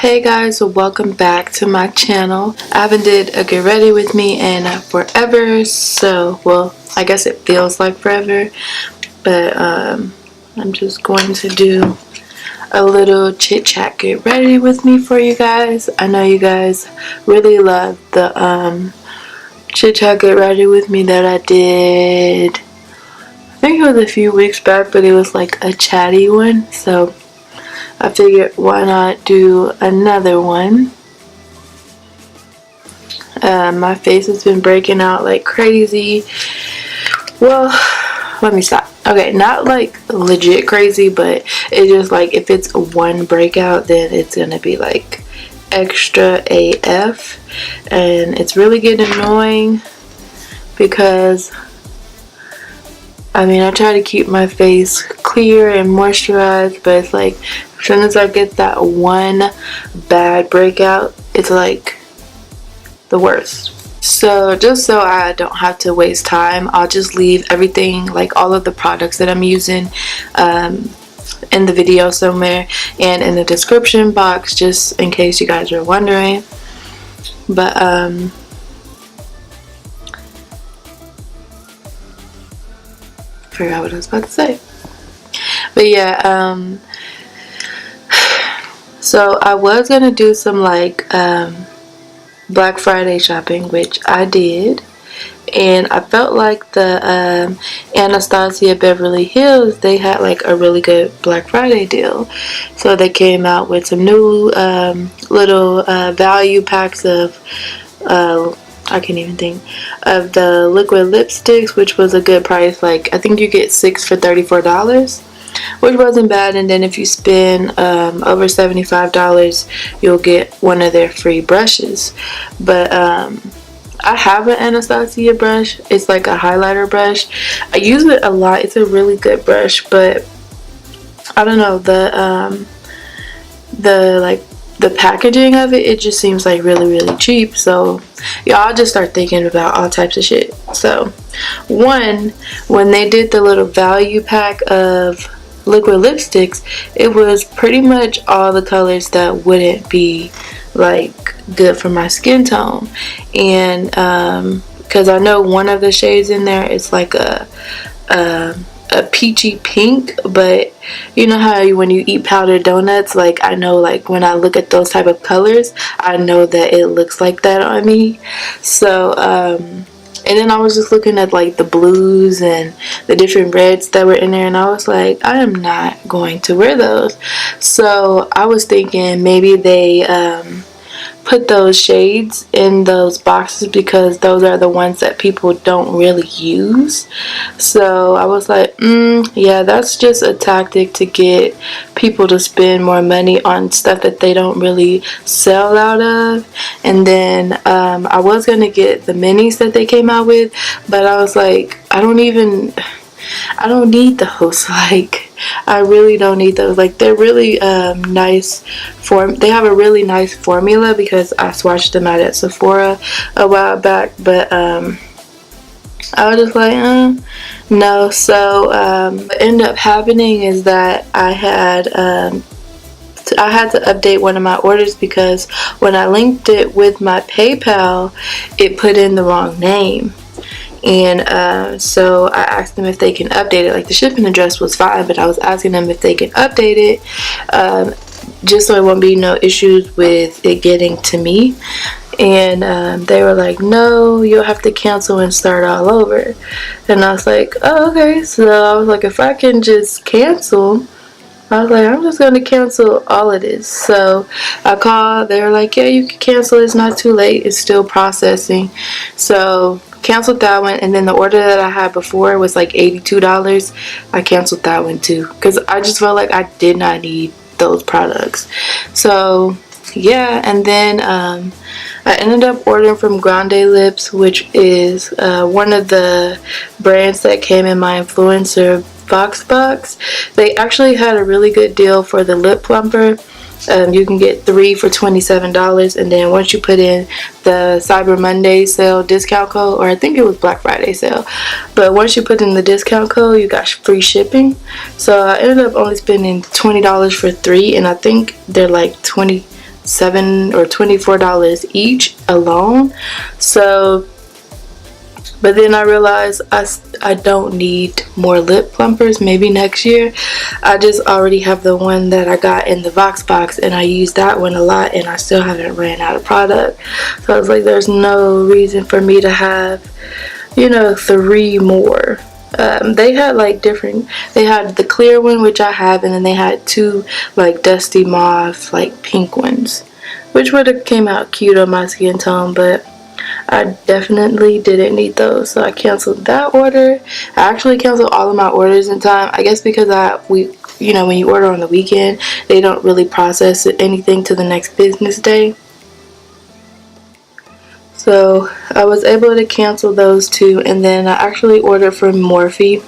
Hey guys, welcome back to my channel. I haven't did a get ready with me in forever, so well, I guess it feels like forever, but I'm just going to do a little chit chat get ready with me for you guys. I know you guys really love the chit chat get ready with me that I did. I think it was a few weeks back, but it was like a chatty one, so I figured why not do another one. My face has been breaking out like crazy. Well, let me stop. Okay, not like legit crazy, but it's just like if it's one breakout, then it's gonna be like extra AF, and it's really getting annoying because I mean I try to keep my face clear and moisturized, but it's like as soon as I get that one bad breakout, it's like the worst. So just so I don't have to waste time, I'll just leave everything, like all of the products that I'm using, in the video somewhere and in the description box, just in case you guys are wondering. But forgot what I was about to say. But yeah, so I was gonna do some like Black Friday shopping, which I did, and I felt like the Anastasia Beverly Hills, they had like a really good Black Friday deal. So they came out with some new little value packs of I can't even think of the liquid lipsticks, which was a good price. Like I think you get 6 for $34, which wasn't bad. And then if you spend over $75, you'll get one of their free brushes. But I have an Anastasia brush. It's like a highlighter brush. I use it a lot. It's a really good brush, but I don't know, the packaging of it just seems like really cheap. So yeah, I'll just start thinking about all types of shit. So when they did the little value pack of liquid lipsticks, it was pretty much all the colors that wouldn't be like good for my skin tone. And because I know one of the shades in there is like a peachy pink, but you know how when you eat powdered donuts, like I know like when I look at those type of colors, I know that it looks like that on me. So and then I was just looking at like the blues and the different reds that were in there, and I was like, I am not going to wear those. So I was thinking maybe they put those shades in those boxes because those are the ones that people don't really use. So I was like, yeah, that's just a tactic to get people to spend more money on stuff that they don't really sell out of. And then I was gonna get the minis that they came out with, but I was like, I don't need those. Like I really don't need those. Like they're really nice they have a really nice formula because I swatched them out at Sephora a while back, but I was just like no. So what ended up happening is that I had to update one of my orders because when I linked it with my PayPal, it put in the wrong name. And so I asked them if they can update it. Like the shipping address was fine, but I was asking them if they can update it just so it won't be no issues with it getting to me. And they were like, no, you'll have to cancel and start all over. And I was like, oh, okay. So I was like, if I can just cancel, I was like, I'm just going to cancel all of this. So I called. They were like, yeah, you can cancel. It's not too late. It's still processing. So canceled that one, and then the order that I had before was like $82. I canceled that one too because I just felt like I did not need those products. So yeah, and then I ended up ordering from Grande Lips, which is one of the brands that came in my influencer box. They actually had a really good deal for the lip plumper. You can get 3 for $27, and then once you put in the Cyber Monday sale discount code, or I think it was Black Friday sale, but once you put in the discount code, you got free shipping. So I ended up only spending $20 for 3, and I think they're like $7 or $24 each alone. So, but then I realized I don't need more lip plumpers. Maybe next year. I just already have the one that I got in the Vox box, and I use that one a lot, and I still haven't ran out of product. So I was like, there's no reason for me to have, you know, 3 more. They had like different, they had the clear one, which I have, and then they had 2 like dusty mauve like pink ones, which would have came out cute on my skin tone, but I definitely didn't need those, so I canceled that order. I actually canceled all of my orders in time, I guess, because you know, when you order on the weekend, they don't really process anything to the next business day. So I was able to cancel those 2, and then I actually ordered from Morphe.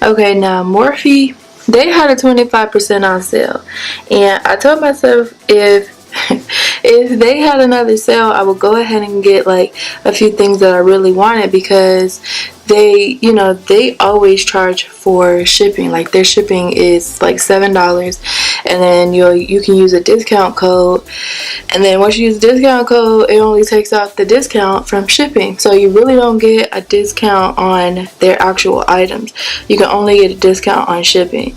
Okay, now Morphe, they had a 25% on sale, and I told myself if they had another sale, I would go ahead and get like a few things that I really wanted, because they, you know, they always charge for shipping. Like their shipping is like $7, and then you can use a discount code, and then once you use the discount code, it only takes out the discount from shipping. So you really don't get a discount on their actual items. You can only get a discount on shipping.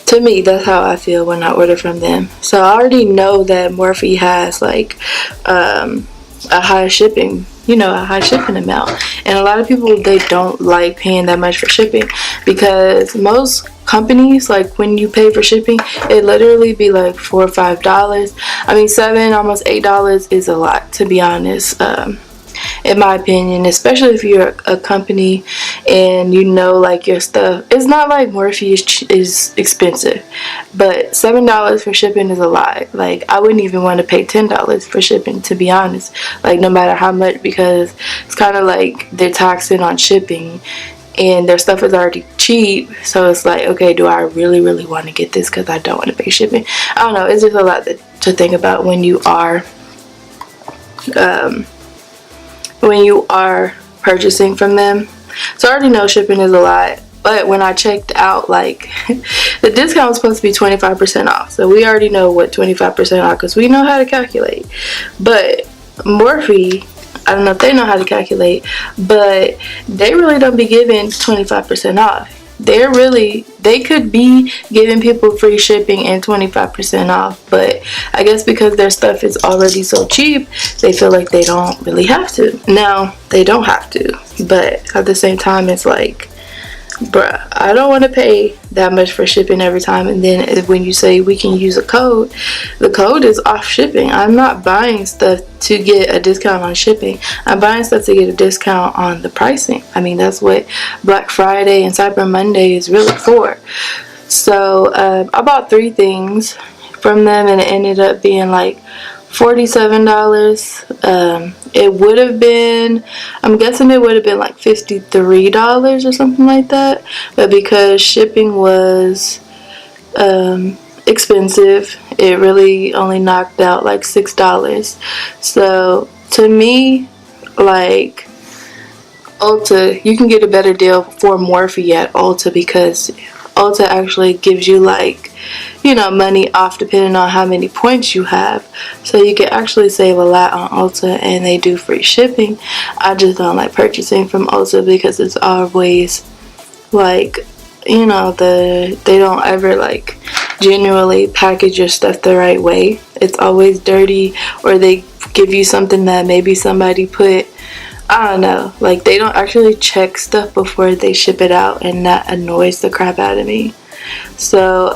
To me, that's how I feel when I order from them. So I already know that Morphe has like a high shipping, you know, a high shipping amount. And a lot of people, they don't like paying that much for shipping, because most companies, like when you pay for shipping, it literally be like $4 or $5. I mean, $7, almost $8 is a lot, to be honest. In my opinion, especially if you're a company and you know like your stuff, it's not like Morphe is expensive, but $7 for shipping is a lot. Like I wouldn't even want to pay $10 for shipping, to be honest, like no matter how much, because it's kind of like they're taxing on shipping and their stuff is already cheap. So it's like, okay, do I really want to get this because I don't want to pay shipping? I don't know, it's just a lot to think about when you are purchasing from them. So I already know shipping is a lot, but when I checked out, like the discount was supposed to be 25% off, so we already know what 25% off, because we know how to calculate. But Morphe, I don't know if they know how to calculate, but they really don't be giving 25% off. They could be giving people free shipping and 25% off, but I guess because their stuff is already so cheap, they feel like they don't really have to. Now, they don't have to, but at the same time, it's like, bruh, I don't want to pay that much for shipping every time. And then when you say we can use a code, the code is off shipping. I'm not buying stuff to get a discount on shipping. I'm buying stuff to get a discount on the pricing. I mean, that's what Black Friday and Cyber Monday is really for. So I bought 3 things from them, and it ended up being like $47. It would have been, I'm guessing it would have been like $53 or something like that, but because shipping was expensive, it really only knocked out like $6. So to me, like Ulta, you can get a better deal for Morphe at Ulta, because Ulta actually gives you like, you know, money off depending on how many points you have. So you can actually save a lot on Ulta, and they do free shipping. I just don't like purchasing from Ulta because it's always like, you know, they don't ever like genuinely package your stuff the right way. It's always dirty, or they give you something that maybe somebody put, I don't know, like they don't actually check stuff before they ship it out, and that annoys the crap out of me. So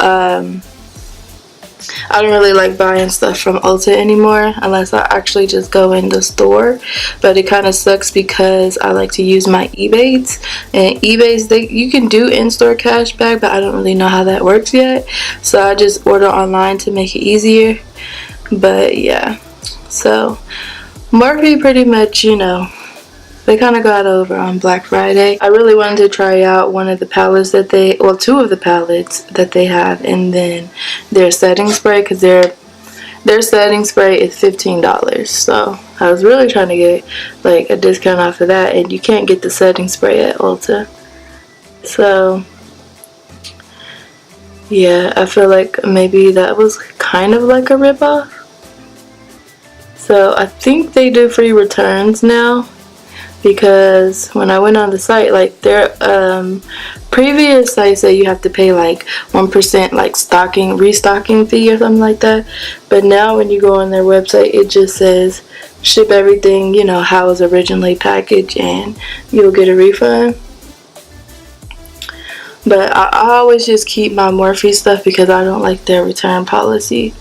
I don't really like buying stuff from Ulta anymore unless I actually just go in the store. But it kind of sucks because I like to use my Ebates, and Ebates, you can do in-store cashback, but I don't really know how that works yet, so I just order online to make it easier. But yeah, so Morphe pretty much, you know, they kind of got over on Black Friday. I really wanted to try out one of the palettes that they, well, 2 of the palettes that they have, and then their setting spray, because their setting spray is $15. So I was really trying to get like a discount off of that, and you can't get the setting spray at Ulta. So yeah, I feel like maybe that was kind of like a ripoff. So I think they do free returns now, because when I went on the site, like their previous site said you have to pay like 1% like restocking fee or something like that. But now when you go on their website, it just says ship everything, you know, how it was originally packaged, and you'll get a refund. But I always just keep my Morphe stuff because I don't like their return policy.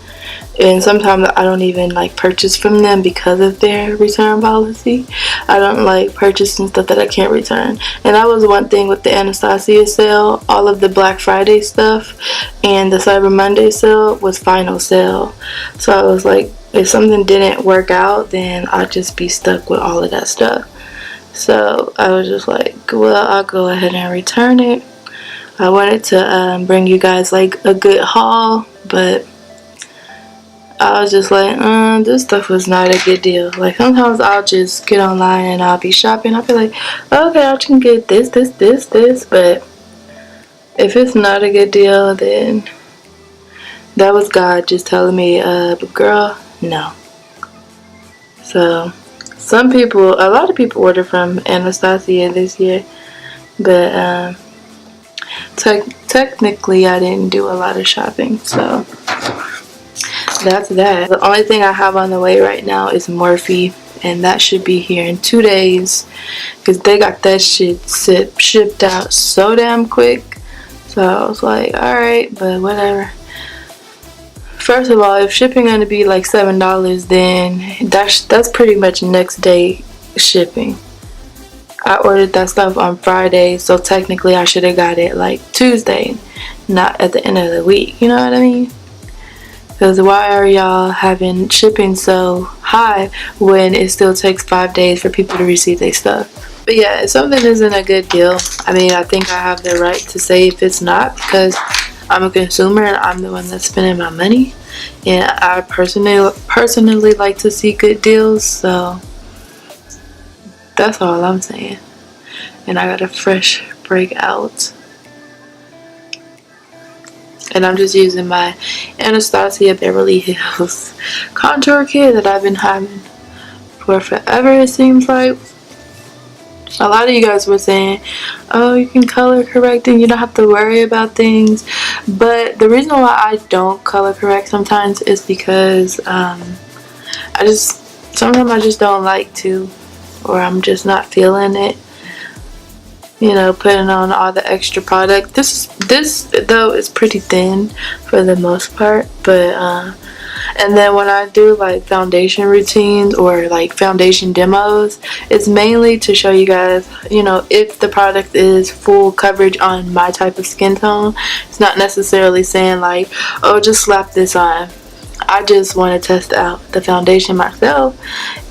And sometimes I don't even like purchase from them because of their return policy. I don't like purchasing stuff that I can't return. And that was one thing with the Anastasia sale. All of the Black Friday stuff and the Cyber Monday sale was final sale. So I was like, if something didn't work out, then I'd just be stuck with all of that stuff. So I was just like, well, I'll go ahead and return it. I wanted to bring you guys like a good haul, but I was just like, this stuff was not a good deal. Like, sometimes I'll just get online and I'll be shopping. I'll be like, okay, I can get this. But if it's not a good deal, then that was God just telling me, but girl, no. So, a lot of people order from Anastasia this year. But technically, I didn't do a lot of shopping, so that's that. The only thing I have on the way right now is Morphe, and that should be here in 2 days because they got that shit shipped out so damn quick. So I was like, alright, but whatever. First of all, if shipping gonna be like $7, then that's pretty much next day shipping. I ordered that stuff on Friday, so technically I should have got it like Tuesday, not at the end of the week. You know what I mean? Because why are y'all having shipping so high when it still takes 5 days for people to receive their stuff? But yeah, if something isn't a good deal, I mean, I think I have the right to say if it's not, because I'm a consumer and I'm the one that's spending my money. And I personally like to see good deals, so that's all I'm saying. And I got a fresh breakout. And I'm just using my Anastasia Beverly Hills contour kit that I've been having for forever, it seems like. A lot of you guys were saying, oh, you can color correct and you don't have to worry about things. But the reason why I don't color correct sometimes is because sometimes I just don't like to, or I'm just not feeling it. You know, putting on all the extra product. This though is pretty thin for the most part, but and then when I do like foundation routines or like foundation demos, it's mainly to show you guys, you know, if the product is full coverage on my type of skin tone. It's not necessarily saying like, oh, just slap this on. I just want to test out the foundation myself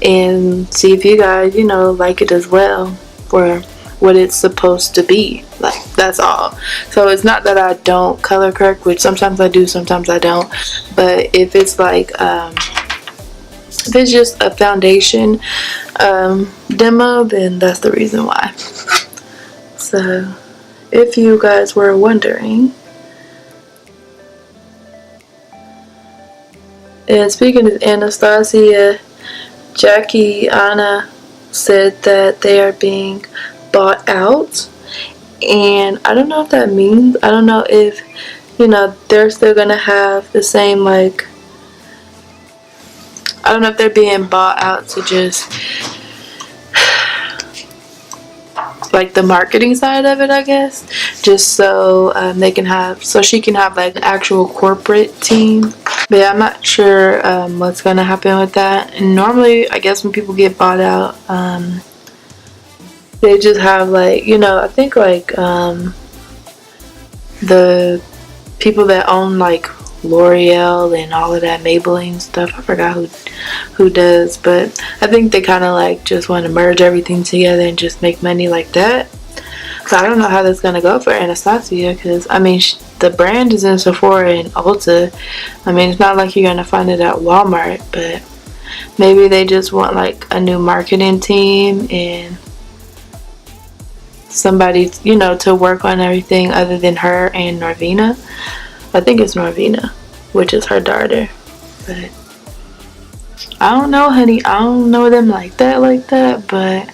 and see if you guys, you know, like it as well for what it's supposed to be. Like, that's all. So it's not that I don't color correct, which sometimes I do, sometimes I don't. But if it's like if it's just a foundation demo, then that's the reason why. So if you guys were wondering. And speaking of Anastasia, Jackie Anna said that they are being bought out, and I don't know what that means. I don't know if, you know, they're still gonna have the same, like, I don't know if they're being bought out to just like the marketing side of it, I guess, just so they can have, so she can have like an actual corporate team. But yeah, I'm not sure what's gonna happen with that. And normally, I guess when people get bought out, they just have like, you know, I think like the people that own like L'Oreal and all of that Maybelline stuff, I forgot who does, but I think they kind of like just want to merge everything together and just make money like that. So I don't know how that's gonna go for Anastasia, because I mean the brand is in Sephora and Ulta. I mean, it's not like you're gonna find it at Walmart, but maybe they just want like a new marketing team and somebody, you know, to work on everything other than her and Norvina. I think it's Norvina, which is her daughter. But I don't know, honey. I don't know them like that, but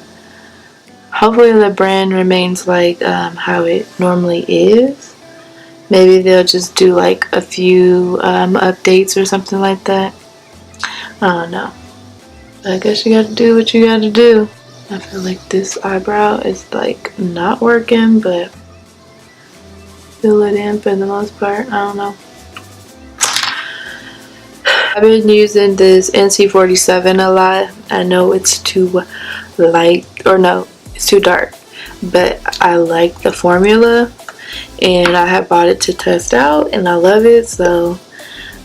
hopefully the brand remains like how it normally is. Maybe they'll just do like a few updates or something like that. I don't know. I guess you gotta do what you gotta do. I feel like this eyebrow is like not working, but fill it in for the most part. I don't know. I've been using this NC47 a lot. I know it's too light, or no, it's too dark, but I like the formula and I have bought it to test out and I love it. So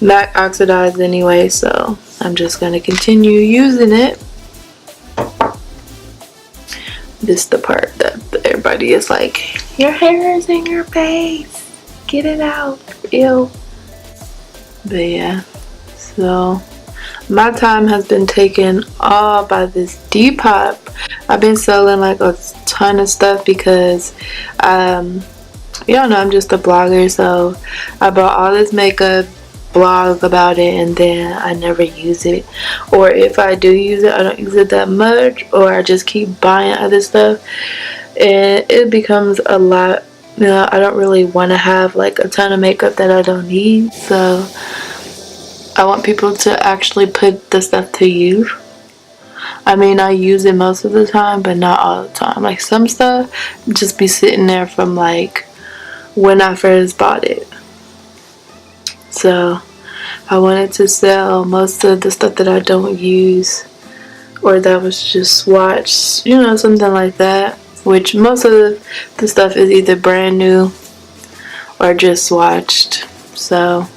matte oxidized anyway, so I'm just gonna continue using it. This is the part that everybody is like, your hair is in your face, get it out, ew. But yeah, so my time has been taken all by this Depop. I've been selling like a ton of stuff because y'all know I'm just a blogger, so I bought all this makeup, blog about it, and then I never use it, or if I do use it, I don't use it that much, or I just keep buying other stuff and it becomes a lot. You know, I don't really want to have like a ton of makeup that I don't need, so I want people to actually put the stuff to use. I mean, I use it most of the time, but not all the time. Like some stuff just be sitting there from like when I first bought it. So I wanted to sell most of the stuff that I don't use, or that was just swatched, you know, something like that. Which most of the stuff is either brand new or just swatched. So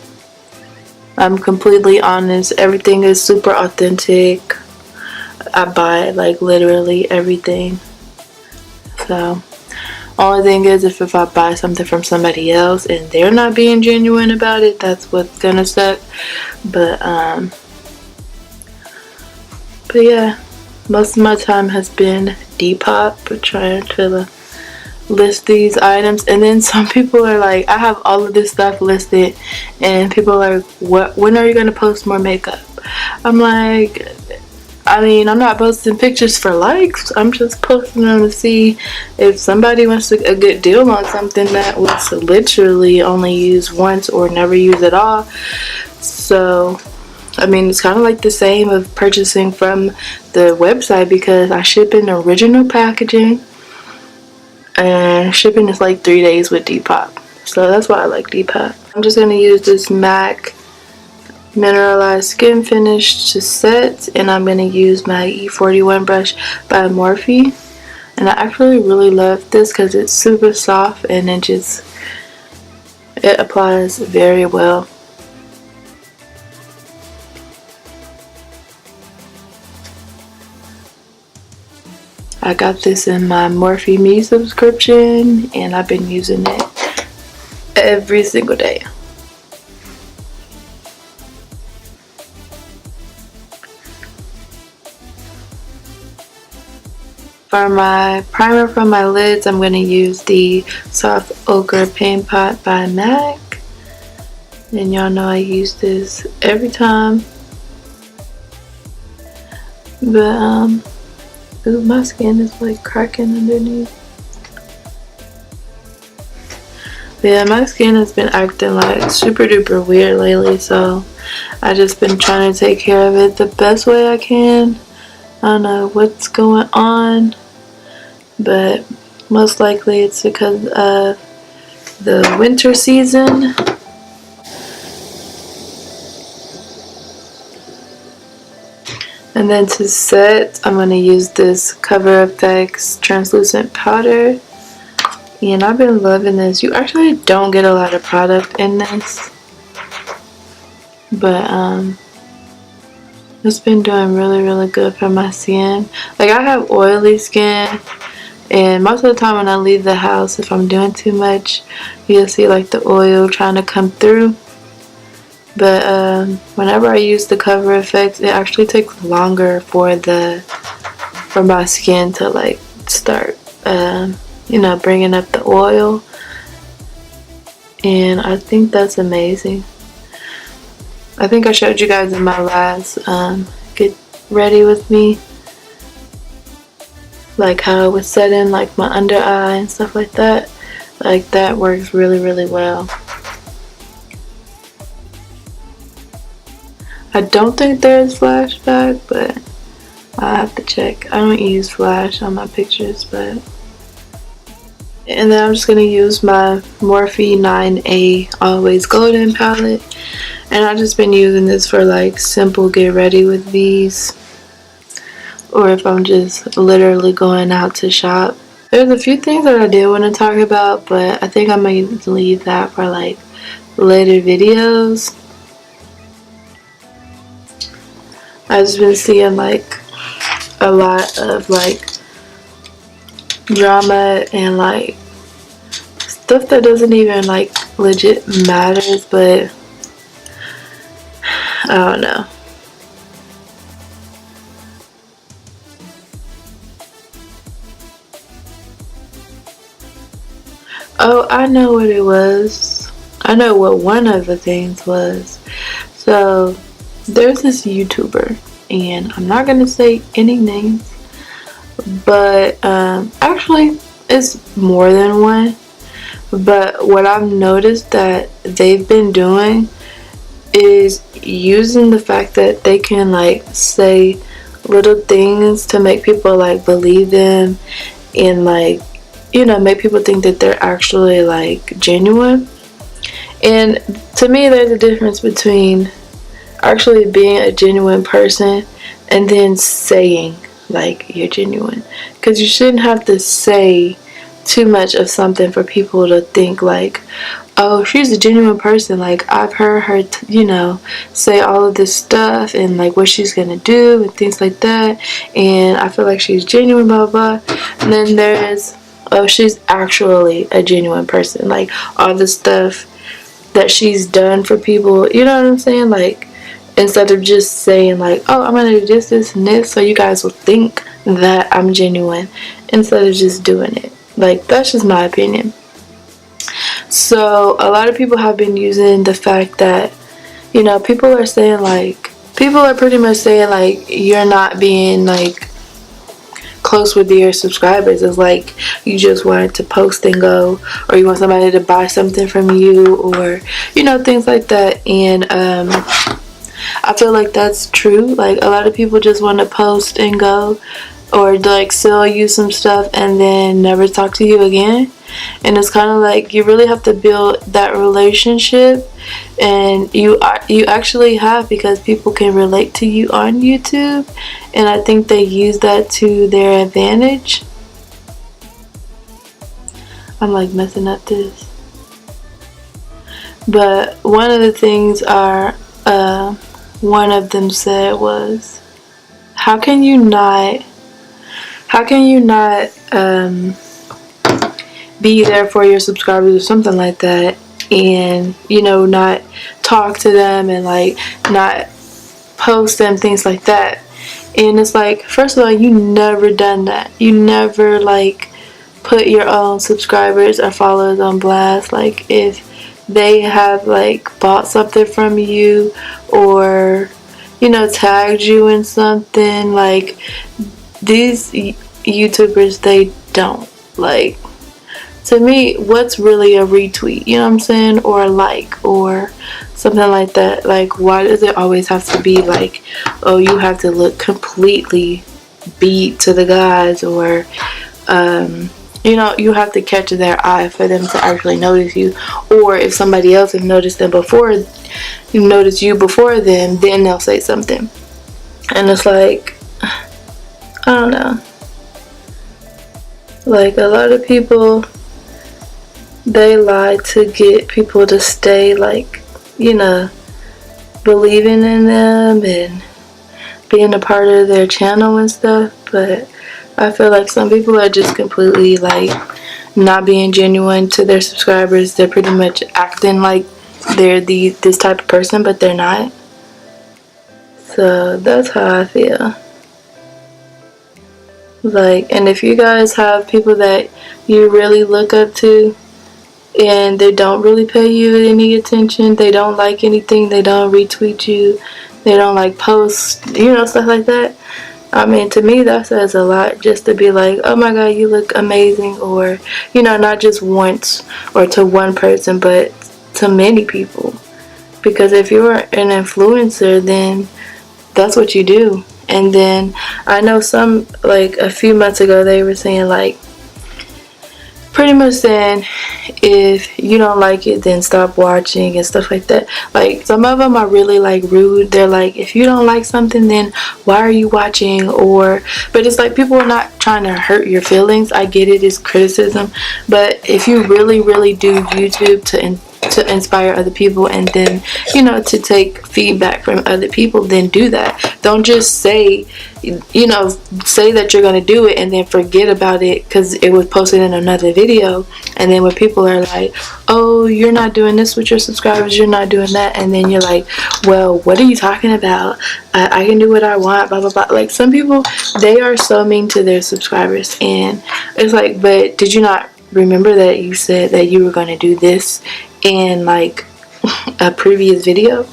I'm completely honest. Everything is super authentic. I buy like literally everything. So only thing is, if I buy something from somebody else and they're not being genuine about it, that's what's gonna suck. But yeah, most of my time has been Depop, trying to list these items. And then some people are like, I have all of this stuff listed, and people are like, what? When are you gonna post more makeup? I'm like, I mean, I'm not posting pictures for likes. I'm just posting them to see if somebody wants a good deal on something that was literally only used once or never used at all. So, I mean, it's kind of like the same of purchasing from the website, because I ship in original packaging, and shipping is like 3 days with Depop. So that's why I like Depop. I'm just going to use this MAC Mineralized Skin Finish to set, and I'm going to use my E41 brush by Morphe. And I actually really love this because it's super soft and it applies very well. I got this in my Morphe Me subscription, and I've been using it every single day. For my primer for my lids, I'm going to use the Soft Ochre Paint Pot by MAC. And y'all know I use this every time. But, ooh, my skin is like cracking underneath. But yeah, my skin has been acting like super duper weird lately, so I just been trying to take care of it the best way I can. I don't know what's going on, but most likely it's because of the winter season. And then to set, I'm going to use this CoverFX translucent powder. And I've been loving this. You actually don't get a lot of product in this, but it's been doing really good for my skin. Like, I have oily skin, and most of the time when I leave the house, if I'm doing too much, you'll see like the oil trying to come through. But whenever I use the CoverFX, it actually takes longer for my skin to like start you know, bringing up the oil. and I think that's amazing. I think I showed you guys in my last get ready with me, like how I would set in like my under eye and stuff like that. Like that works really well. I don't think there's flashback, but I have to check. I don't use flash on my pictures, but. And then I'm just gonna use my Morphe 9A Always Golden palette, and I've just been using this for like simple get ready with these, or if I'm just literally going out to shop. There's a few things that I did want to talk about, but I think I might leave that for like later videos. I've just been seeing like a lot of like drama and like stuff that doesn't even like legit matters, but I don't know. Oh, I know what it was. I know what one of the things was. So there's this YouTuber, and I'm not gonna say any names, but actually it's more than one. But what I've noticed that they've been doing is using the fact that they can like say little things to make people like believe them, and like, you know, make people think that they're actually like genuine. And to me, there's a difference between actually being a genuine person and then saying like you're genuine, because you shouldn't have to say too much of something for people to think like, oh, she's a genuine person. Like I've heard her you know, say all of this stuff and like what she's gonna do and things like that, and I feel like she's genuine, blah blah. And then there's, oh, she's actually a genuine person, like all the stuff that she's done for people, you know what I'm saying? Like instead of just saying like, oh, I'm gonna do this and this so you guys will think that I'm genuine, instead of just doing it. Like that's just my opinion. So a lot of people have been using the fact that, you know, people are saying like, people are pretty much saying like you're not being like close with your subscribers. It's like you just wanted to post and go, or you want somebody to buy something from you, or you know, things like that. And I feel like that's true. Like a lot of people just want to post and go, or like sell you some stuff and then never talk to you again. And it's kind of like you really have to build that relationship, and you actually have, because people can relate to you on YouTube, and I think they use that to their advantage. I'm like messing up this, but one of the things one of them said was, how can you not be there for your subscribers or something like that, and you know, not talk to them and like not post them, things like that. And it's like, first of all, you never done that. You never like put your own subscribers or followers on blast. Like if they have like bought something from you, or you know, tagged you in something, like these YouTubers, they don't. Like, to me, what's really a retweet, you know what I'm saying, or a like, or something like that? Like, why does it always have to be like, oh, you have to look completely beat to the guys, or you know, you have to catch their eye for them to actually notice you, or if somebody else has noticed them before, you notice you before them, then they'll say something. And it's like, I don't know, like a lot of people, they lie to get people to stay, like, you know, believing in them and being a part of their channel and stuff. But I feel like some people are just completely like not being genuine to their subscribers. They're pretty much acting like they're this type of person, but they're not. So that's how I feel. Like, and if you guys have people that you really look up to, and they don't really pay you any attention. They don't like anything. They don't retweet you. They don't like posts, you know, stuff like that. I mean, to me, that says a lot, just to be like, oh my god, you look amazing, or, you know, not just once or to one person, but to many people. Because if you're an influencer, then that's what you do. And then I know some, like a few months ago, they were saying, like, pretty much saying, if you don't like it, then stop watching and stuff like that. Like, some of them are really like rude. They're like, if you don't like something, then why are you watching? Or, but it's like, people are not trying to hurt your feelings. I get it, it's criticism, but if you really do YouTube to inspire other people, and then, you know, to take feedback from other people, then do that. Don't just say, you know, say that you're gonna do it and then forget about it because it was posted in another video. And then when people are like, oh, you're not doing this with your subscribers, you're not doing that, and then you're like, well, what are you talking about? I can do what I want, blah blah blah. Like, some people, they are so mean to their subscribers, and it's like, but did you not remember that you said that you were going to do this in like a previous video?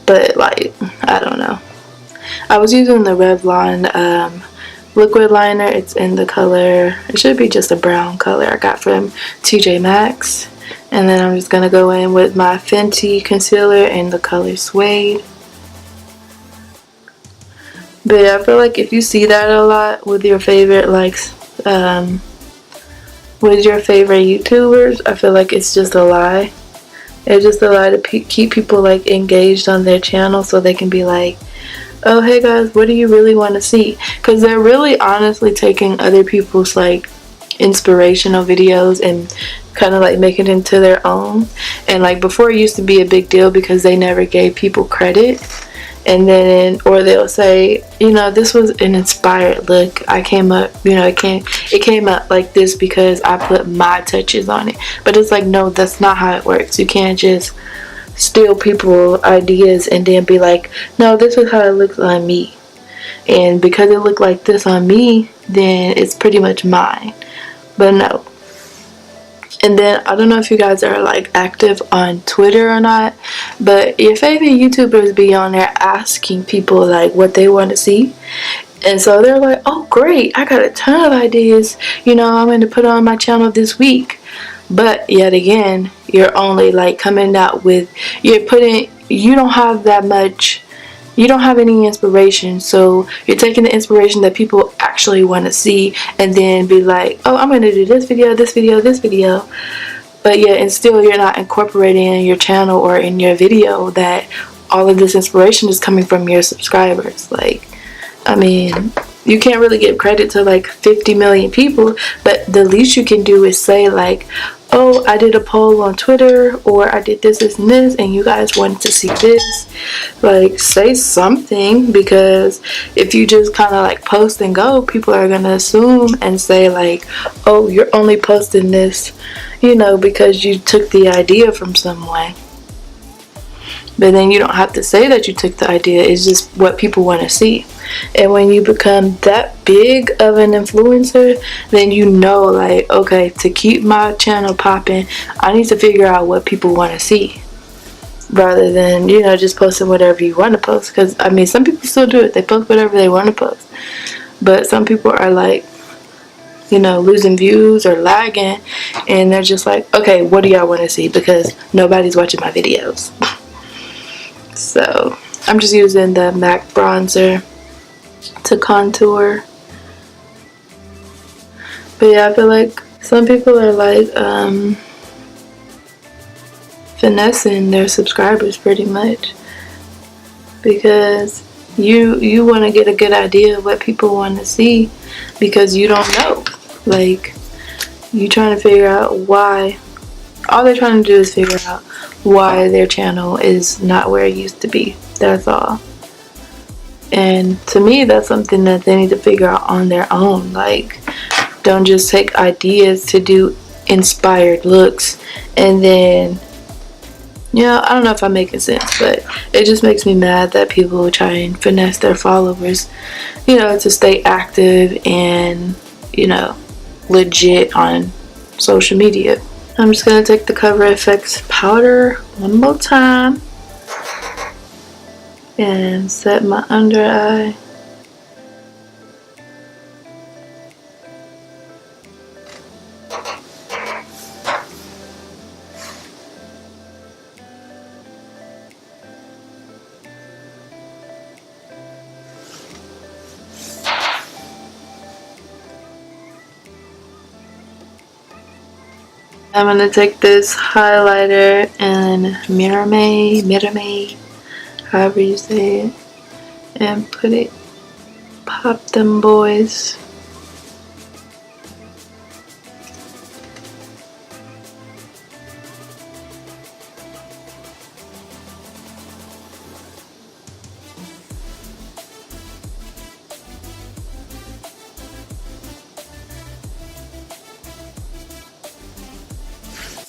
But like, I don't know. I was using the Revlon liquid liner. It's in the color, it should be just a brown color, I got from TJ Maxx. And then I'm just gonna go in with my Fenty concealer in the color Suede. But yeah, I feel like if you see that a lot with your favorite, like with your favorite YouTubers, I feel like it's just a lie. It's just a lie to keep people like engaged on their channel, so they can be like, oh, hey guys, what do you really want to see? Because they're really honestly taking other people's like inspirational videos and kind of like making it into their own. And like, before, it used to be a big deal because they never gave people credit. And then, or they'll say, you know, this was an inspired look. I came up, you know, it came up like this because I put my touches on it. But it's like, no, that's not how it works. You can't just steal people's ideas and then be like, no, this is how it looks on me. And because it looked like this on me, then it's pretty much mine. But no. And then, I don't know if you guys are like active on Twitter or not, but your favorite YouTubers be on there asking people like what they want to see. And so they're like, oh great, I got a ton of ideas, you know, I'm going to put on my channel this week. But yet again, you're only like coming out with, you don't have that much, you don't have any inspiration. So you're taking the inspiration that people actually want to see and then be like, oh, I'm going to do this video, this video, this video. But yeah, and still you're not incorporating in your channel or in your video that all of this inspiration is coming from your subscribers. Like, I mean, you can't really give credit to like 50 million people, but the least you can do is say like, oh, I did a poll on Twitter, or I did this, this, and this, and you guys wanted to see this. Like, say something, because if you just kind of like post and go, people are gonna assume and say like, oh, you're only posting this, you know, because you took the idea from someone. But then you don't have to say that you took the idea. It's just what people want to see. And when you become that big of an influencer, then you know, like, okay, to keep my channel popping, I need to figure out what people want to see, rather than, you know, just posting whatever you want to post. Because I mean, some people still do it. They post whatever they want to post, but some people are like, you know, losing views or lagging, and they're just like, okay, what do y'all want to see? Because nobody's watching my videos. So I'm just using the MAC bronzer to contour. But yeah, I feel like some people are like finessing their subscribers pretty much, because you want to get a good idea of what people want to see, because you don't know. Like, you trying to figure out why. All they're trying to do is figure out why their channel is not where it used to be. That's all. And to me, that's something that they need to figure out on their own. Like, don't just take ideas to do inspired looks and then, you know, I don't know if I'm making sense, but it just makes me mad that people try and finesse their followers, you know, to stay active and, you know, legit on social media. I'm just going to take the CoverFX powder one more time and set my under eye. I'm going to take this highlighter and Mirame, however you say it, and pop them boys.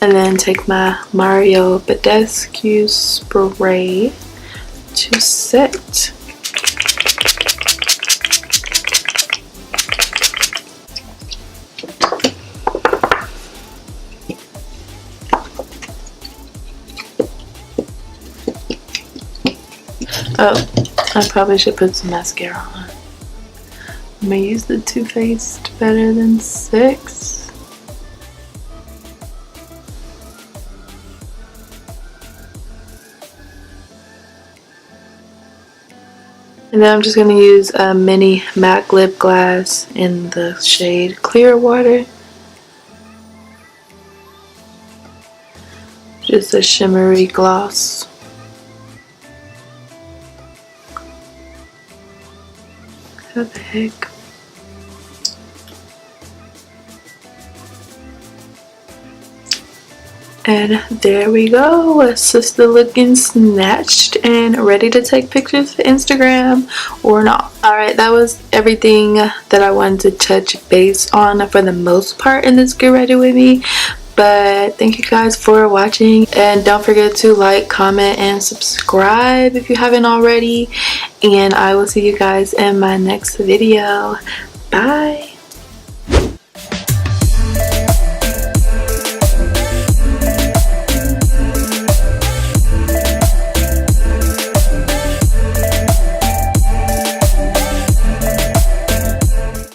And then take my Badescu spray to set. Oh, I probably should put some mascara on. I'm gonna use the Too Faced Better Than Sex. And then I'm just going to use a mini MAC lip gloss in the shade Clearwater. Just a shimmery gloss. What the heck? And there we go, sister looking snatched and ready to take pictures for Instagram or not. Alright, that was everything that I wanted to touch base on for the most part in this Get Ready With Me. But thank you guys for watching, and don't forget to like, comment, and subscribe if you haven't already. And I will see you guys in my next video. Bye!